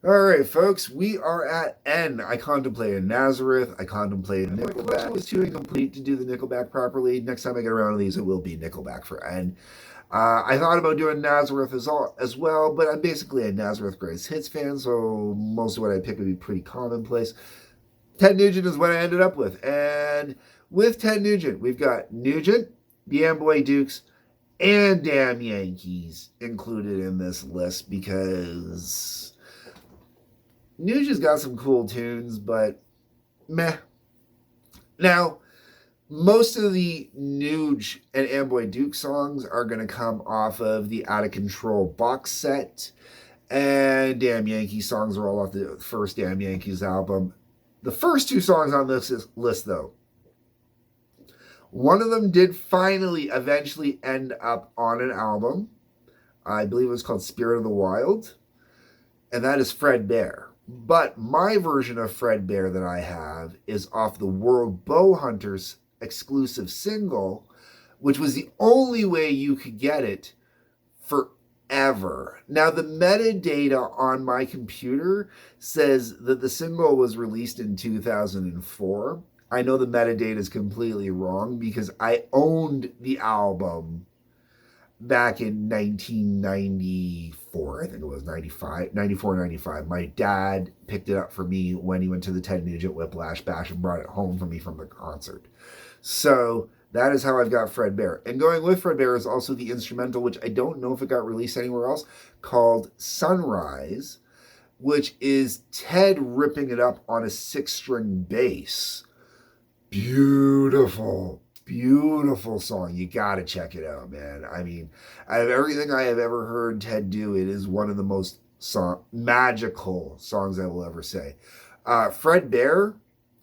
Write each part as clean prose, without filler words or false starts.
All right, folks, we are at N. I contemplated Nazareth. I contemplated Nickelback. It was too incomplete to do the Nickelback properly. Next time I get around to these, it will be Nickelback for N. I thought about doing Nazareth as well, but I'm basically a Nazareth Greatest Hits fan, so most of what I pick would be pretty commonplace. Ted Nugent is what I ended up with. And with Ted Nugent, we've got Nugent, the Amboy Dukes, and Damn Yankees included in this list because Nugent's got some cool tunes, but meh. Now, most of the Nuge and Amboy Duke songs are going to come off of the Out of Control box set, and Damn Yankees songs are all off the first Damn Yankees album. The first two songs on this list, though, one of them did eventually end up on an album. I believe it was called Spirit of the Wild, and that is Fred Bear. But my version of Fred Bear that I have is off the World Bow Hunters exclusive single, which was the only way you could get it forever. Now, the metadata on my computer says that the single was released in 2004. I know the metadata is completely wrong because I owned the album back in 1994, I think it was 94, 95. My dad picked it up for me when he went to the Ted Nugent Whiplash Bash and brought it home for me from the concert. So that is how I've got Fred Bear. And going with Fred Bear is also the instrumental, which I don't know if it got released anywhere else, called Sunrise, which is Ted ripping it up on a 6-string bass. Beautiful song. You gotta check it out, man. I mean, out of everything I have ever heard Ted do, it is one of the most magical songs I will ever say. Fred Bear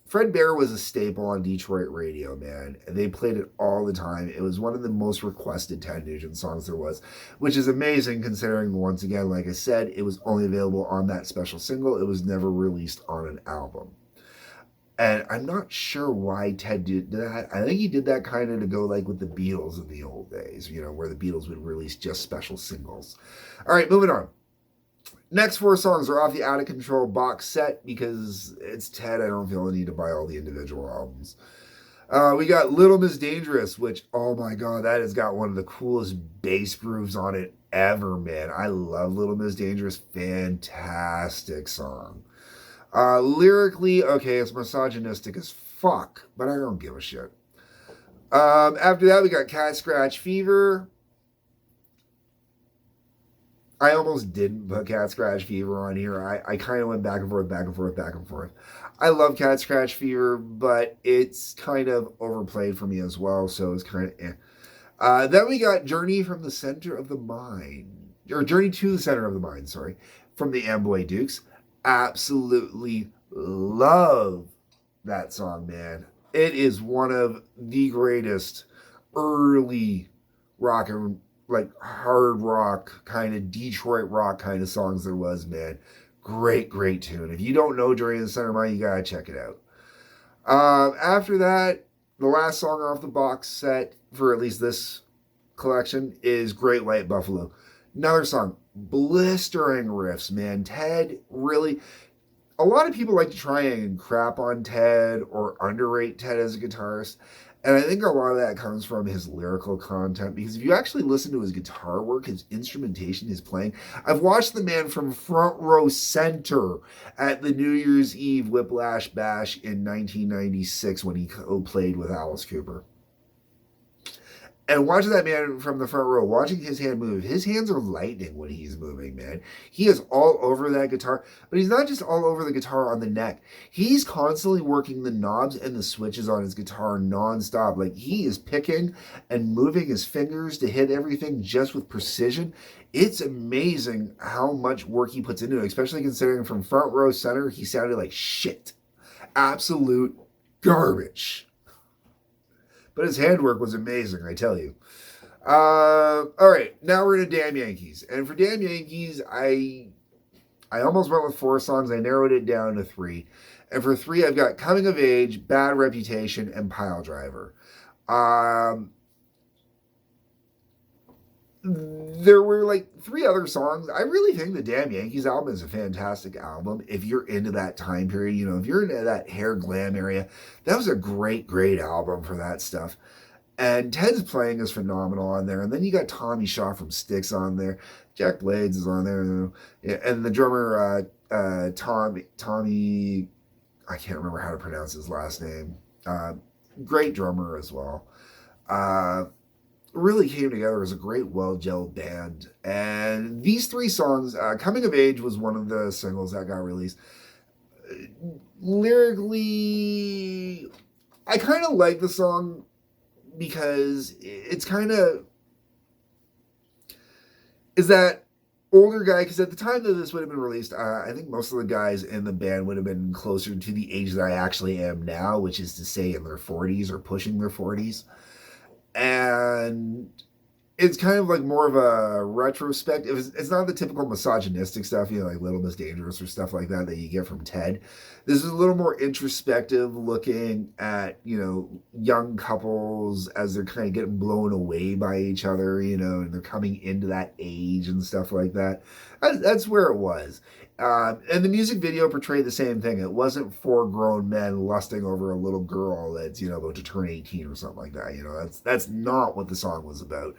was a staple on Detroit radio, man. They played it all the time. It was one of the most requested Ted Nugent songs there was, which is amazing considering, once again, like I said, it was only available on that special single. It was never released on an album. And I'm not sure why Ted did that. I think he did that kind of to go like with the Beatles in the old days, where the Beatles would release just special singles. All right, moving on. Next 4 songs are off the Out of Control box set because it's Ted. I don't feel the need to buy all the individual albums. We got Little Miss Dangerous, which, oh my God, that has got one of the coolest bass grooves on it ever, man. I love Little Miss Dangerous. Fantastic song. Lyrically, okay, it's misogynistic as fuck, but I don't give a shit. After that, we got Cat Scratch Fever. I almost didn't put Cat Scratch Fever on here. I kind of went back and forth. I love Cat Scratch Fever, but it's kind of overplayed for me as well, so it's kind of eh. Then we got Journey to the Center of the Mind, from the Amboy Dukes. Absolutely love that song, man. It is one of the greatest early rock and hard rock kind of Detroit rock kind of songs there was, man. Great tune. If you don't know Journey to the Center of Mind, you gotta check it out. After that, the last song off the box set for at least this collection is Great White Buffalo. Another song, blistering riffs, man. Ted really, a lot of people like to try and crap on Ted or underrate Ted as a guitarist. And I think a lot of that comes from his lyrical content, because if you actually listen to his guitar work, his instrumentation, his playing, I've watched the man from front row center at the New Year's Eve Whiplash Bash in 1996 when he played with Alice Cooper. And watching that man from the front row, watching his hand move, his hands are lightning when he's moving, man. He is all over that guitar, but he's not just all over the guitar on the neck. He's constantly working the knobs and the switches on his guitar nonstop. Like, he is picking and moving his fingers to hit everything just with precision. It's amazing how much work he puts into it, especially considering from front row center, he sounded like shit. Absolute garbage. But his handwork was amazing, I tell you. All right, now we're into Damn Yankees. And for Damn Yankees, I almost went with 4 songs. I narrowed it down to 3. And for 3, I've got Coming of Age, Bad Reputation, and Pile Driver. there were like 3 other songs. I really think the Damn Yankees album is a fantastic album. If you're into that time period, you know, if you're into that hair glam area, that was a great, great album for that stuff. And Ted's playing is phenomenal on there. And then you got Tommy Shaw from Styx on there. Jack Blades is on there. Yeah, and the drummer, Tommy, I can't remember how to pronounce his last name. Great drummer as well. Uh, really came together as a great, well-gelled band. And these 3 songs, Coming of Age was one of the singles that got released. Lyrically, I kind of like the song because it's kind of is that older guy, because at the time that this would have been released, I think most of the guys in the band would have been closer to the age that I actually am now, which is to say in their 40s or pushing their 40s. And it's kind of like more of a retrospective. It's not the typical misogynistic stuff, you know, like Little Miss Dangerous or stuff like that you get from Ted. This is a little more introspective, looking at, you know, young couples as they're kind of getting blown away by each other, you know, and they're coming into that age and stuff like that. That's where it was. And the music video portrayed the same thing. It wasn't 4 grown men lusting over a little girl that's, you know, about to turn 18 or something like that. You know, that's not what the song was about.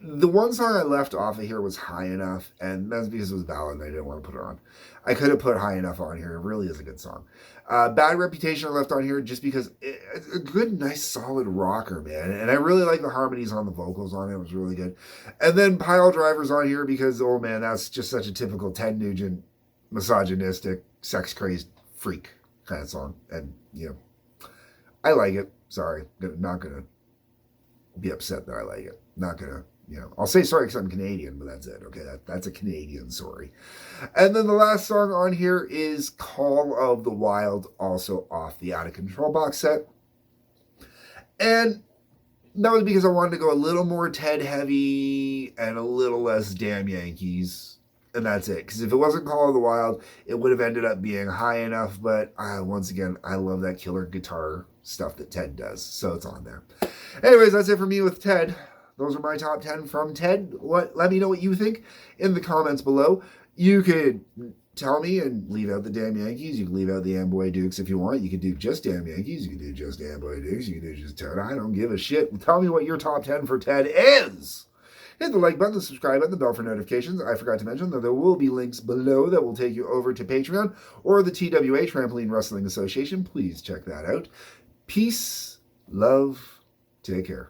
The one song I left off of here was High Enough, and that's because it was a ballad and I didn't want to put it on. I could have put High Enough on here. It really is a good song. Bad Reputation I left on here just because it's a good, nice, solid rocker, man. And I really like the harmonies on the vocals on it. It was really good. And then Pile Driver's on here because, oh man, that's just such a typical Ted Nugent, misogynistic, sex-crazed freak kind of song. And, you know, I like it. Sorry. Not going to be upset that I like it. Not going to. You know, I'll say sorry because I'm Canadian, but that's it. Okay, that's a Canadian sorry. And then the last song on here is Call of the Wild, also off the Out of Control box set. And that was because I wanted to go a little more Ted heavy and a little less Damn Yankees. And that's it. Because if it wasn't Call of the Wild, it would have ended up being High Enough. But once again, I love that killer guitar stuff that Ted does. So it's on there. Anyways, that's it for me with Ted. Those are my top 10 from Ted. Let me know what you think in the comments below. You could tell me and leave out the Damn Yankees. You can leave out the Amboy Dukes if you want. You could do just Damn Yankees. You can do just Amboy Dukes. You can do just Ted. I don't give a shit. Tell me what your top 10 for Ted is. Hit the like button, the subscribe button, the bell for notifications. I forgot to mention that there will be links below that will take you over to Patreon or the TWA Trampoline Wrestling Association. Please check that out. Peace, love, take care.